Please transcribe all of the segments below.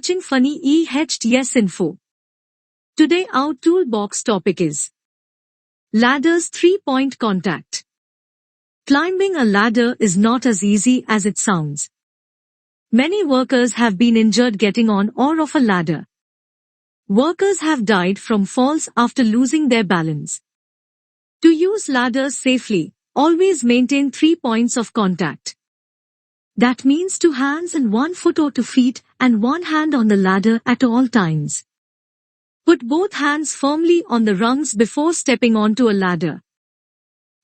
watching Funny Yes Info. Today our toolbox topic is Ladders 3-point contact. Climbing a ladder is not as easy as it sounds. Many workers have been injured getting on or off a ladder. Workers have died from falls after losing their balance. To use ladders safely, always maintain 3 points of contact. That means 2 hands and 1 foot or 2 feet and 1 hand on the ladder at all times. Put both hands firmly on the rungs before stepping onto a ladder.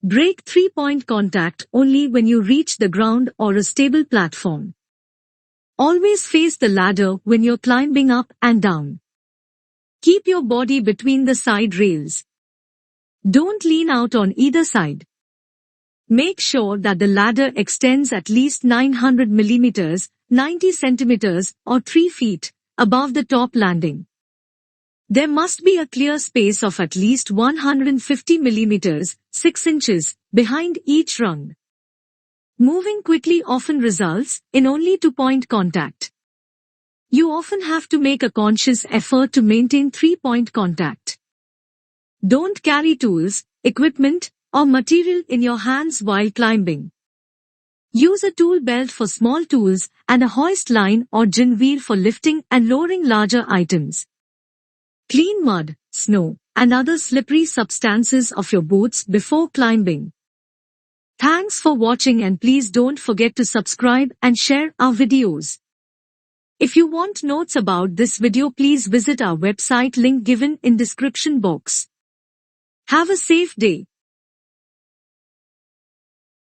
Break 3-point contact only when you reach the ground or a stable platform. Always face the ladder when you're climbing up and down. Keep your body between the side rails. Don't lean out on either side. Make sure that the ladder extends at least 900 millimeters, 90 centimeters, or 3 feet above the top landing. There must be a clear space of at least 150 millimeters, 6 inches, behind each rung. Moving quickly often results in only 2-point contact. You often have to make a conscious effort to maintain 3-point contact. Don't carry tools, equipment, or material in your hands while climbing. Use a tool belt for small tools and a hoist line or gin wheel for lifting and lowering larger items. Clean mud, snow, and other slippery substances off your boots before climbing. Thanks for watching and please don't forget to subscribe and share our videos. If you want notes about this video, please visit our website link given in description box. Have a safe day.